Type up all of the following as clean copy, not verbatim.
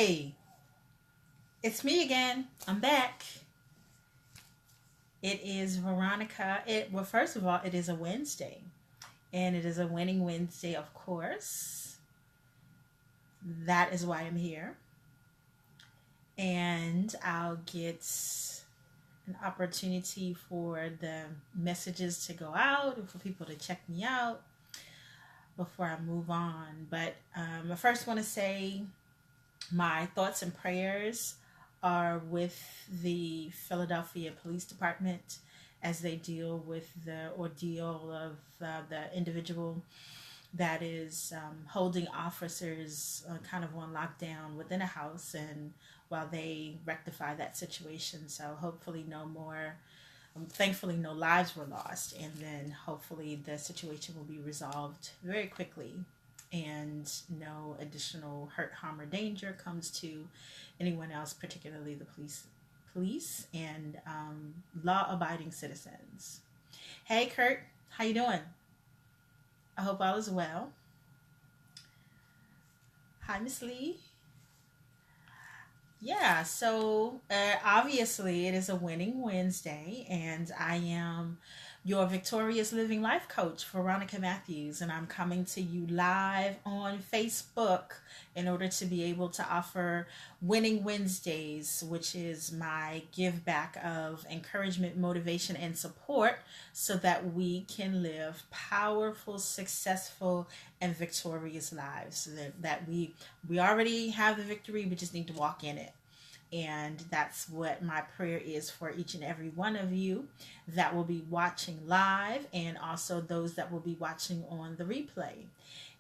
Hey, it's me again. I'm back. It is Veronica. Well, first of all, it is a Wednesday, and it is a winning Wednesday, of course. That is why I'm here, and I'll get an opportunity for the messages to go out and for people to check me out before I move on. But I first want to say my thoughts and prayers are with the Philadelphia Police Department as they deal with the ordeal of the individual that is holding officers kind of on lockdown within a house, and while they rectify that situation. So hopefully no more, thankfully no lives were lost, and then hopefully the situation will be resolved very quickly and no additional hurt, harm, or danger comes to anyone else, particularly the police and law-abiding citizens. Hey, Kurt, how you doing? I hope all is well. Hi, Miss Lee. Yeah, so obviously it is a winning Wednesday, and I am your victorious living life coach, Veronica Matthews, and I'm coming to you live on Facebook in order to be able to offer Winning Wednesdays, which is my give back of encouragement, motivation, and support so that we can live powerful, successful, and victorious lives. So that we already have the victory, we just need to walk in it. And that's what my prayer is for each and every one of you that will be watching live, and also those that will be watching on the replay.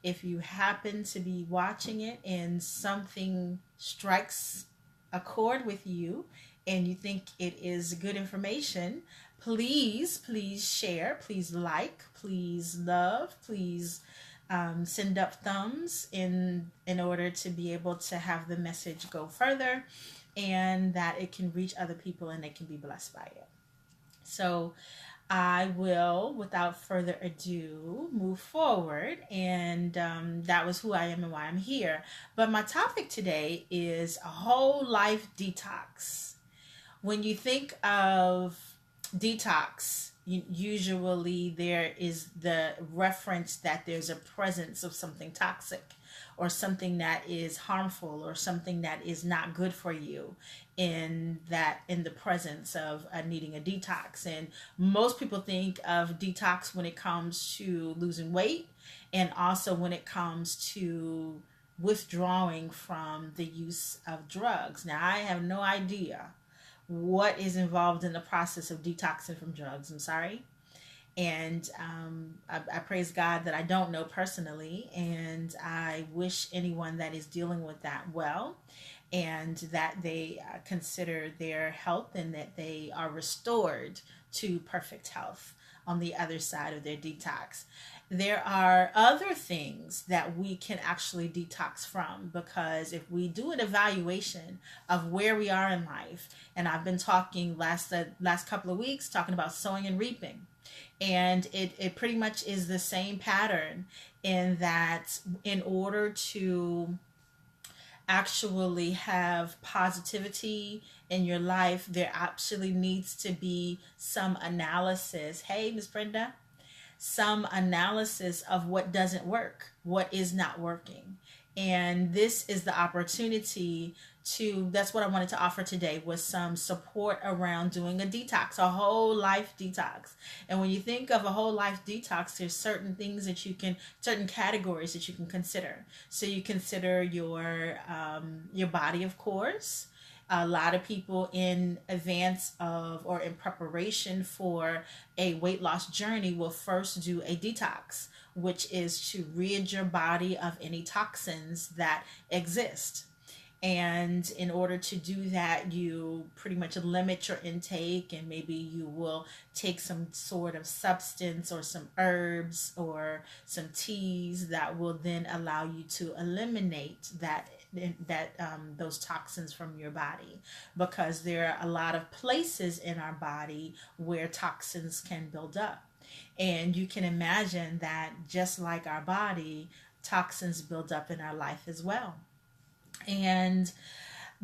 If you happen to be watching it and something strikes a chord with you and you think it is good information, please share, please like, please love, please send up thumbs in order to be able to have the message go further, and that it can reach other people and they can be blessed by it. So I will, without further ado, move forward. And that was who I am and why I'm here. But my topic today is a whole life detox. When you think of detox, usually there is the reference that there's a presence of something toxic or something that is harmful or something that is not good for you in the presence of needing a detox. And most people think of detox when it comes to losing weight, and also when it comes to withdrawing from the use of drugs. Now, I have no idea what is involved in the process of detoxing from drugs. I'm sorry. And I praise God that I don't know personally, and I wish anyone that is dealing with that well, and that they consider their health and that they are restored to perfect health on the other side of their detox. There are other things that we can actually detox from, because if we do an evaluation of where we are in life, and I've been talking last couple of weeks talking about sowing and reaping, and it pretty much is the same pattern, in that in order to actually have positivity in your life, there actually needs to be some analysis. Hey, Miss Brenda, some analysis of what doesn't work, what is not working. And this is the opportunity to, that's what I wanted to offer today, was some support around doing a detox, a whole life detox. And when you think of a whole life detox, there's certain things that you can, certain categories that you can consider. So you consider your body, of course. A lot of people in advance of or in preparation for a weight loss journey will first do a detox, which is to rid your body of any toxins that exist. And in order to do that, you pretty much limit your intake, and maybe you will take some sort of substance or some herbs or some teas that will then allow you to eliminate those toxins from your body, because there are a lot of places in our body where toxins can build up. And you can imagine that just like our body, toxins build up in our life as well. And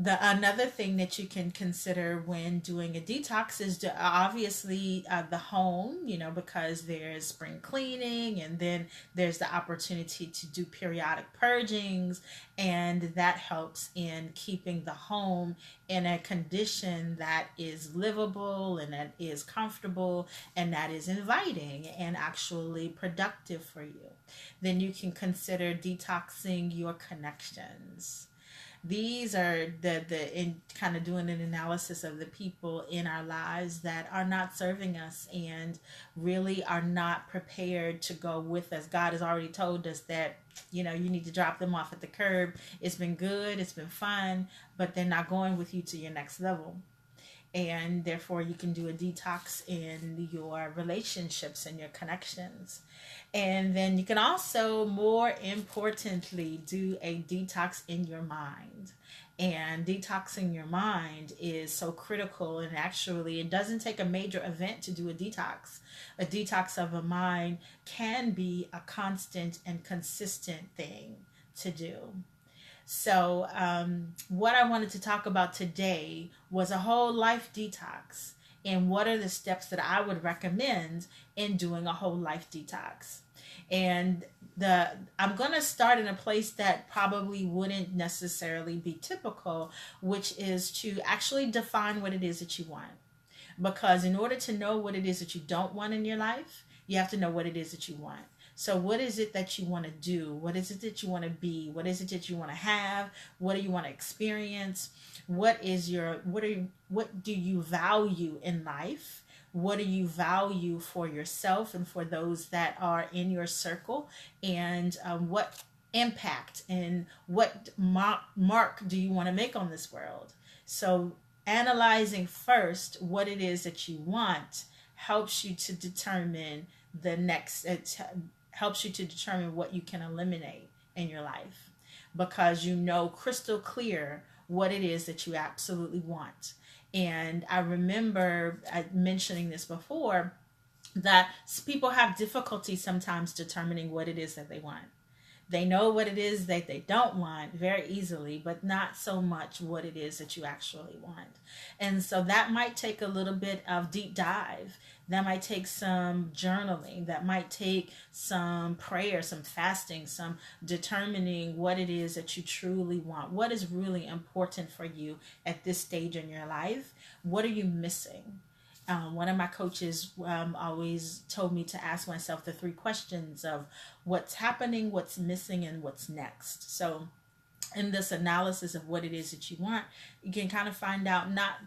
the another thing that you can consider when doing a detox is obviously the home, because there's spring cleaning, and then there's the opportunity to do periodic purgings, and that helps in keeping the home in a condition that is livable and that is comfortable and that is inviting and actually productive for you. Then you can consider detoxing your connections. These are the in kind of doing an analysis of the people in our lives that are not serving us and really are not prepared to go with us. God has already told us that you need to drop them off at the curb. It's been good, it's been fun, but they're not going with you to your next level. And therefore you can do a detox in your relationships and your connections. And then you can also, more importantly, do a detox in your mind. And detoxing your mind is so critical. And actually, it doesn't take a major event to do a detox. A detox of a mind can be a constant and consistent thing to do. So, what I wanted to talk about today was a whole life detox, and what are the steps that I would recommend in doing a whole life detox. And I'm going to start in a place that probably wouldn't necessarily be typical, which is to actually define what it is that you want. Because in order to know what it is that you don't want in your life, you have to know what it is that you want. So what is it that you want to do? What is it that you want to be? What is it that you want to have? What do you want to experience? What do you value in life? What do you value for yourself and for those that are in your circle? And what impact and what mark do you want to make on this world? So analyzing first what it is that you want helps you to determine the next. Helps you to determine what you can eliminate in your life, because you know crystal clear what it is that you absolutely want. And I remember mentioning this before, that people have difficulty sometimes determining what it is that they want. They know what it is that they don't want very easily, but not so much what it is that you actually want. And so that might take a little bit of deep dive. That might take some journaling. That might take some prayer, some fasting, some determining what it is that you truly want. What is really important for you at this stage in your life? What are you missing? One of my coaches always told me to ask myself the 3 questions of what's happening, what's missing, and what's next. So in this analysis of what it is that you want, you can kind of find out not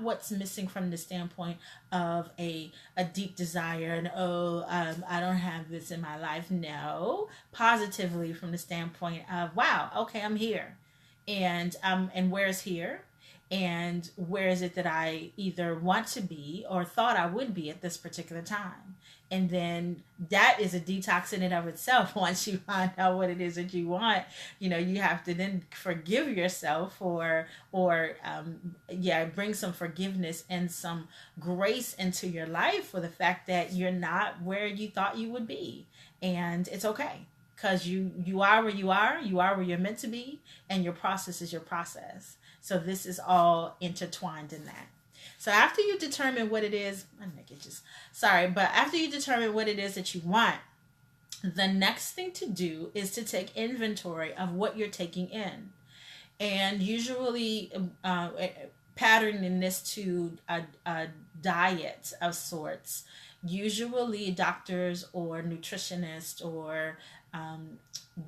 what's missing from the standpoint of a deep desire and I don't have this in my life. No, positively from the standpoint of, wow, okay, I'm here, and where's here? And where is it that I either want to be or thought I would be at this particular time? And then that is a detox in and of itself. Once you find out what it is that you want, you have to then forgive yourself or bring some forgiveness and some grace into your life for the fact that you're not where you thought you would be. And it's okay, because you are where you are where you're meant to be, and your process is your process. So this is all intertwined in that. So after you determine what it is, after you determine what it is that you want, the next thing to do is to take inventory of what you're taking in. And usually patterning this to a diet of sorts. Usually doctors or nutritionists or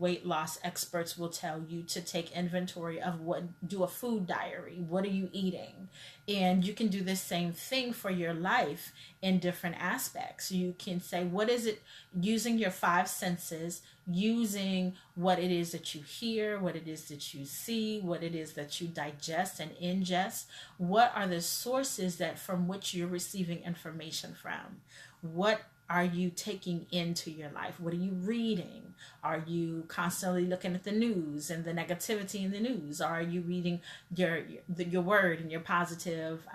weight loss experts will tell you to take inventory of do a food diary. What are you eating? And you can do the same thing for your life in different aspects. You can say, what is it, using your 5 senses, using what it is that you hear, what it is that you see, what it is that you digest and ingest. What are the sources that from which you're receiving information from? What are you taking into your life? What are you reading? Are you constantly looking at the news and the negativity in the news? Or are you reading your word and your positive,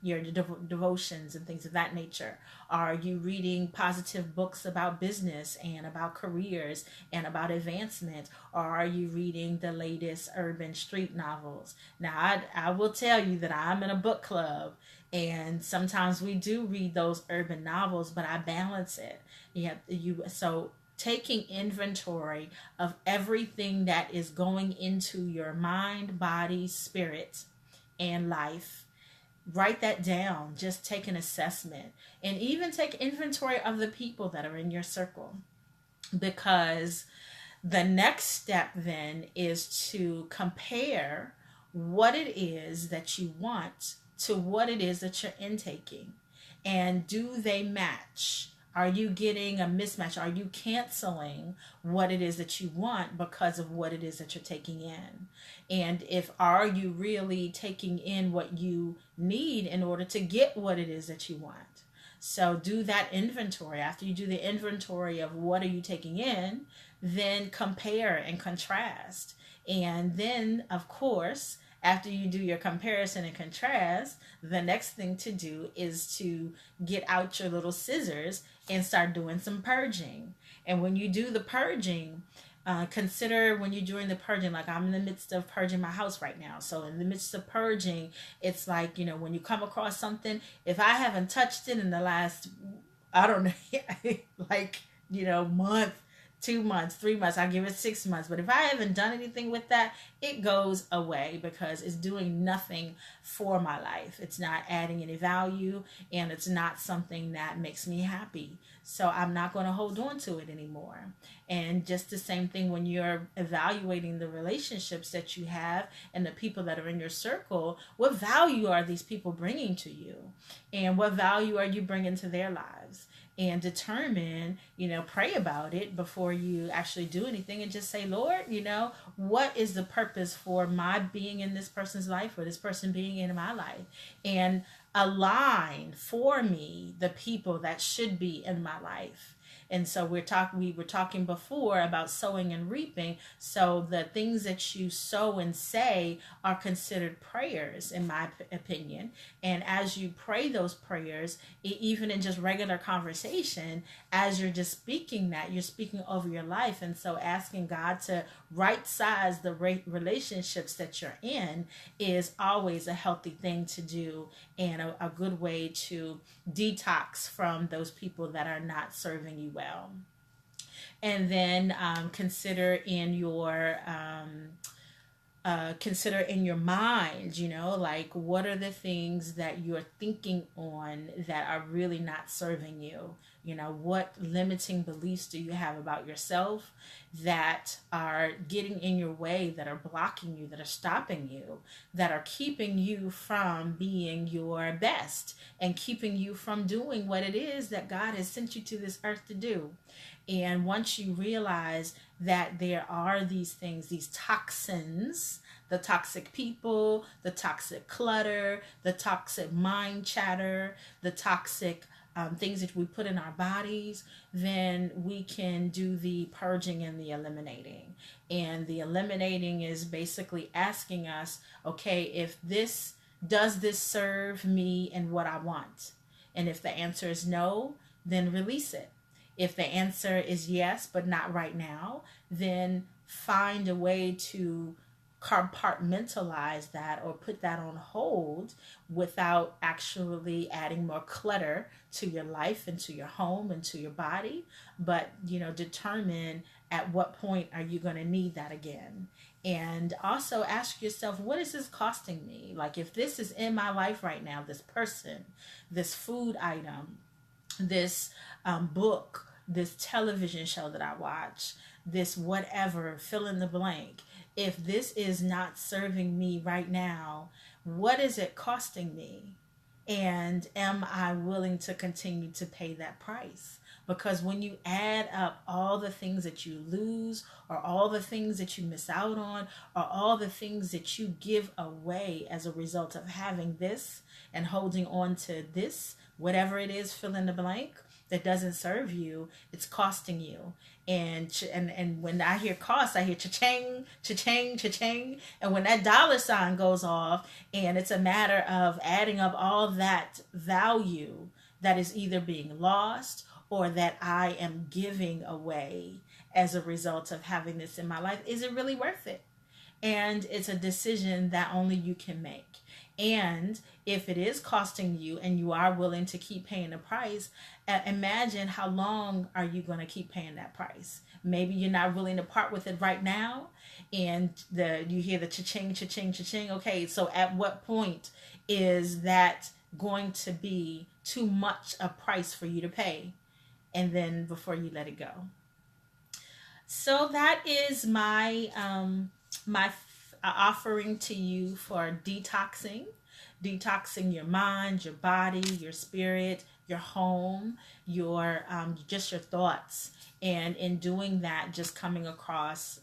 your devotions and things of that nature? Are you reading positive books about business and about careers and about advancement? Or are you reading the latest urban street novels? Now, I will tell you that I'm in a book club, and sometimes we do read those urban novels, but I balance it. So taking inventory of everything that is going into your mind, body, spirit, and life. Write that down. Just take an assessment, and even take inventory of the people that are in your circle, because the next step then is to compare what it is that you want to what it is that you're intaking. And do they match? Are you getting a mismatch? Are you canceling what it is that you want because of what it is that you're taking in? And if are you really taking in what you need in order to get what it is that you want? So do that inventory. After you do the inventory of what are you taking in, then compare and contrast. And then, of course, after you do your comparison and contrast, the next thing to do is to get out your little scissors and start doing some purging. And when you do the purging, consider when you're doing the purging, like I'm in the midst of purging my house right now. So in the midst of purging, it's like, when you come across something, if I haven't touched it in the last, I don't know, like, month, 2 months, 3 months, I give it 6 months. But if I haven't done anything with that, it goes away because it's doing nothing for my life. It's not adding any value, and it's not something that makes me happy. So I'm not going to hold on to it anymore. And just the same thing when you're evaluating the relationships that you have and the people that are in your circle, what value are these people bringing to you? And what value are you bringing to their lives? And determine, pray about it before you actually do anything, and just say, Lord, what is the purpose for my being in this person's life, or this person being in my life? And align for me the people that should be in my life. And so we were talking before about sowing and reaping. So the things that you sow and say are considered prayers, in my opinion. And as you pray those prayers, even in just regular conversation, as you're just speaking that, you're speaking over your life. And so asking God to right size the relationships that you're in is always a healthy thing to do, and a good way to detox from those people that are not serving you well. And then consider in your mind, like what are the things that you're thinking on that are really not serving you? What limiting beliefs do you have about yourself that are getting in your way, that are blocking you, that are stopping you, that are keeping you from being your best and keeping you from doing what it is that God has sent you to this earth to do? And once you realize that there are these things, these toxins, the toxic people, the toxic clutter, the toxic mind chatter, the toxic things that we put in our bodies, then we can do the purging and the eliminating. And the eliminating is basically asking us, okay, if does this serve me and what I want? And if the answer is no, then release it. If the answer is yes, but not right now, then find a way to compartmentalize that or put that on hold without actually adding more clutter to your life and to your home and to your body. But, determine at what point are you going to need that again. And also ask yourself, what is this costing me? Like, if this is in my life right now, this person, this food item, this book, this television show that I watch, this whatever, fill in the blank. If this is not serving me right now, what is it costing me? And am I willing to continue to pay that price? Because when you add up all the things that you lose, or all the things that you miss out on, or all the things that you give away as a result of having this and holding on to this, whatever it is, fill in the blank, that doesn't serve you, it's costing you. And when I hear cost, I hear cha-ching, cha-ching, cha-ching. And when that dollar sign goes off, and it's a matter of adding up all that value that is either being lost or that I am giving away as a result of having this in my life, is it really worth it? And it's a decision that only you can make. And if it is costing you and you are willing to keep paying the price, imagine how long are you going to keep paying that price. Maybe you're not willing to part with it right now, and you hear the cha-ching, cha-ching, cha-ching. Okay, so at what point is that going to be too much a price for you to pay? And then before you let it go. So that is my offering to you for detoxing your mind, your body, your spirit, your home, your just your thoughts. And in doing that, just coming across,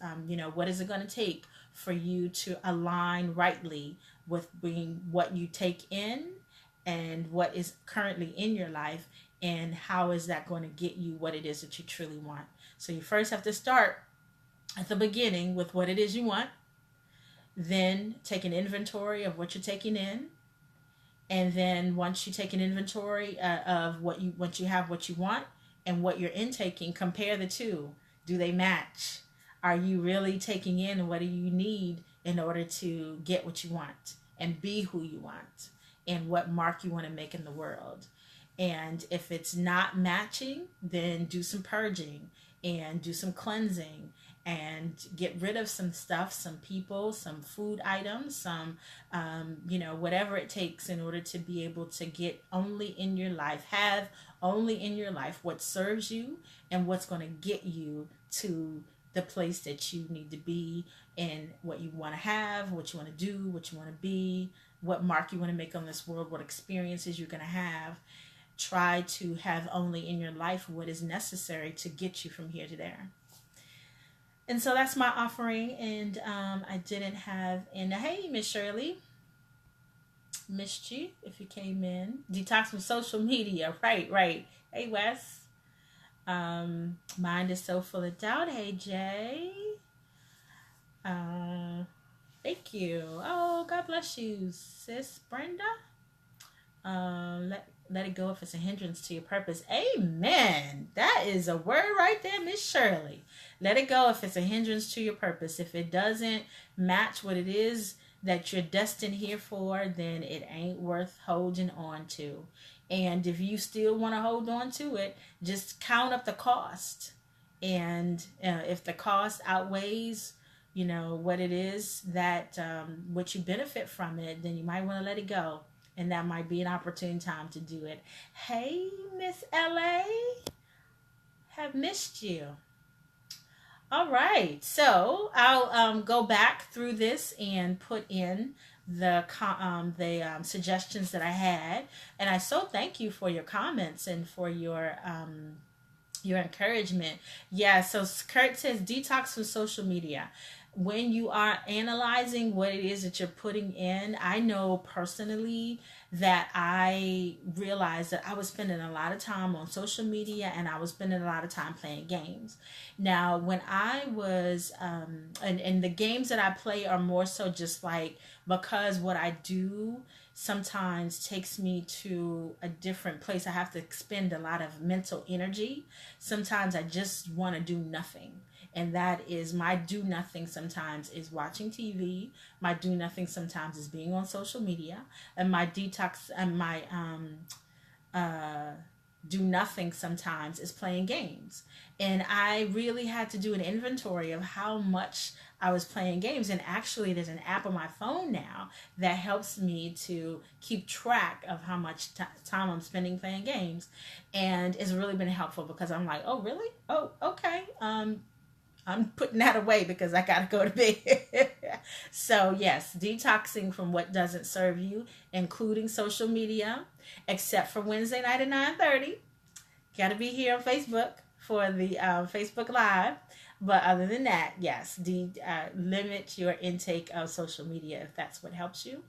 what is it going to take for you to align rightly with being what you take in and what is currently in your life, and how is that going to get you what it is that you truly want. So you first have to start at the beginning with what it is you want, then take an inventory of what you're taking in, and then once you take an inventory of once you have what you want and what you're intaking, compare the two. Do they match? Are you really taking in, and what do you need in order to get what you want and be who you want and what mark you want to make in the world? And if it's not matching, then do some purging and do some cleansing and get rid of some stuff, some people, some food items, some, whatever it takes in order to be able to get only in your life, have only in your life what serves you and what's going to get you to the place that you need to be, and what you want to have, what you want to do, what you want to be, what mark you want to make on this world, what experiences you're going to have. Try to have only in your life what is necessary to get you from here to there. And so that's my offering. And I didn't have, and hey, Miss Shirley, missed you if you came in. Detox from social media. Right. Hey, Wes. Mind is so full of doubt. Hey, Jay. Thank you. Oh, God bless you, sis Brenda. Let it go if it's a hindrance to your purpose. Amen. That is a word right there, Miss Shirley. Let it go if it's a hindrance to your purpose. If it doesn't match what it is that you're destined here for, then it ain't worth holding on to. And if you still want to hold on to it, just count up the cost. And if the cost outweighs, what it is that what you benefit from it, then you might want to let it go. And that might be an opportune time to do it. Hey, Miss LA. Have missed you. All right. So I'll go back through this and put in the suggestions that I had. And I so thank you for your comments and for your encouragement. Yeah, so Kurt says detox from social media. When you are analyzing what it is that you're putting in, I know personally that I realized that I was spending a lot of time on social media and I was spending a lot of time playing games. Now, when I was, and the games that I play are more so just like, because what I do sometimes takes me to a different place. I have to expend a lot of mental energy. Sometimes I just want to do nothing. And that is my do nothing sometimes is watching TV. My do nothing sometimes is being on social media. And my detox and my do nothing sometimes is playing games. And I really had to do an inventory of how much I was playing games. And actually there's an app on my phone now that helps me to keep track of how much time I'm spending playing games. And it's really been helpful because I'm like, oh, really? Oh, okay. I'm putting that away because I got to go to bed. So yes, detoxing from what doesn't serve you, including social media, except for Wednesday night at 9:30. Got to be here on Facebook for the Facebook Live. But other than that, yes, limit your intake of social media if that's what helps you.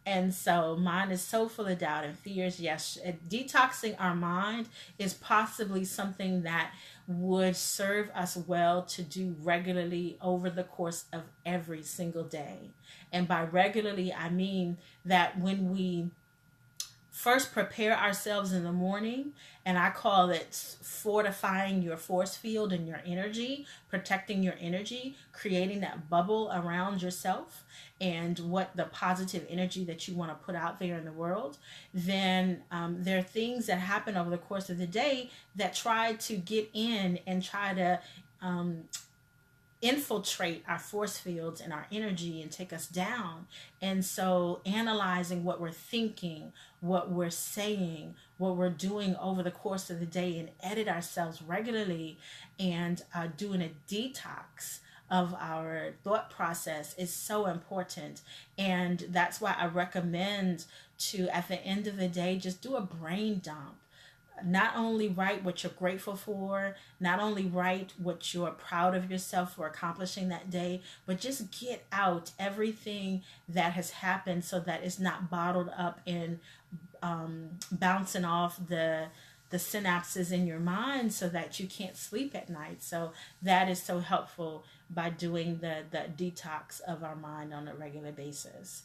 And so mine is so full of doubt and fears. Yes, detoxing our mind is possibly something that would serve us well to do regularly over the course of every single day. And by regularly, I mean that when we first prepare ourselves in the morning, and I call it fortifying your force field and your energy, protecting your energy, creating that bubble around yourself and what the positive energy that you want to put out there in the world. Then there are things that happen over the course of the day that try to get in and try to um, infiltrate our force fields and our energy and take us down. And so analyzing what we're thinking, what we're saying, what we're doing over the course of the day, and edit ourselves regularly, and doing a detox of our thought process is so important. And that's why I recommend to, at the end of the day, just do a brain dump. Not only write what you're grateful for, not only write what you're proud of yourself for accomplishing that day, but just get out everything that has happened so that it's not bottled up and bouncing off the synapses in your mind so that you can't sleep at night. So that is so helpful by doing the detox of our mind on a regular basis.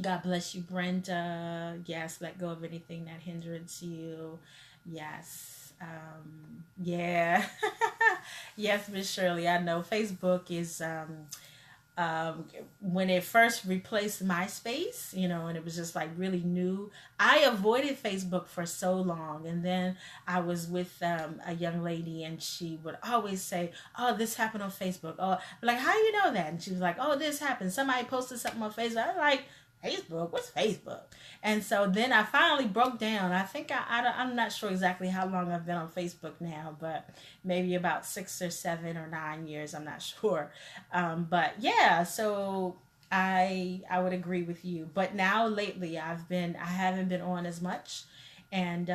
God bless you, Brenda. Yes, let go of anything that hinders you. Yes. Yeah. Yes, Miss Shirley. I know Facebook is when it first replaced MySpace, and it was just like really new. I avoided Facebook for so long, and then I was with a young lady, and she would always say, "Oh, this happened on Facebook." Oh, like, how you know that? And she was like, "Oh, this happened. Somebody posted something on Facebook." I'm like, Facebook? What's Facebook? And so then I finally broke down. I think I'm not sure exactly how long I've been on Facebook now, but maybe about 6 or 7 or 9 years. I'm not sure. But yeah, so I would agree with you. But now lately I haven't been on as much. And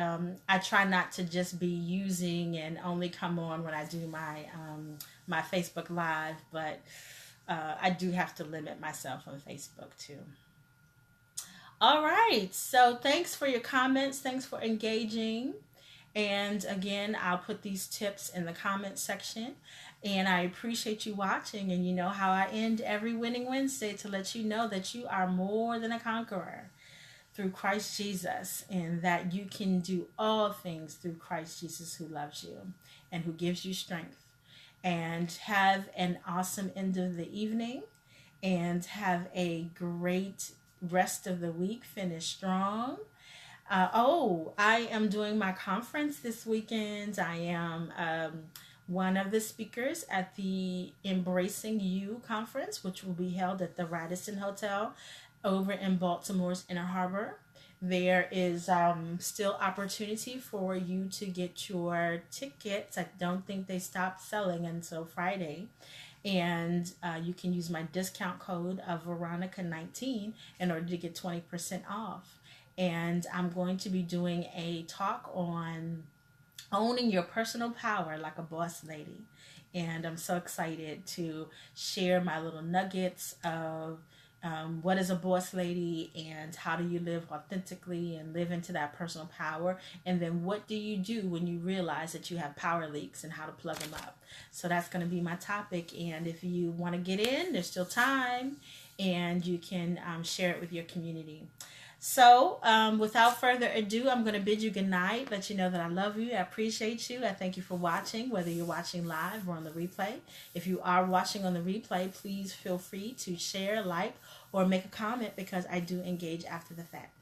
I try not to just be using and only come on when I do my Facebook Live, but I do have to limit myself on Facebook too. All right. So thanks for your comments. Thanks for engaging. And again, I'll put these tips in the comment section. And I appreciate you watching. And you know how I end every Winning Wednesday, to let you know that you are more than a conqueror through Christ Jesus, and that you can do all things through Christ Jesus, who loves you and who gives you strength. And have an awesome end of the evening, and have a great rest of the week. Finish strong. I am doing my conference this weekend. I am one of the speakers at the Embracing You conference, which will be held at the Radisson Hotel over in Baltimore's Inner Harbor. There is still opportunity for you to get your tickets. I don't think they stopped selling until Friday. And you can use my discount code of Veronica19 in order to get 20% off. And I'm going to be doing a talk on owning your personal power like a boss lady. And I'm so excited to share my little nuggets of what is a boss lady, and how do you live authentically and live into that personal power, and then what do you do when you realize that you have power leaks and how to plug them up. So that's going to be my topic, and if you want to get in, there's still time, and you can share it with your community. So without further ado, I'm going to bid you good night, let you know that I love you, I appreciate you, I thank you for watching, whether you're watching live or on the replay. If you are watching on the replay, please feel free to share, like, or make a comment, because I do engage after the fact.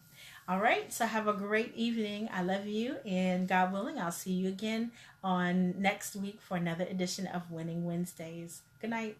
All right, so have a great evening. I love you, and God willing, I'll see you again on next week for another edition of Winning Wednesdays. Good night.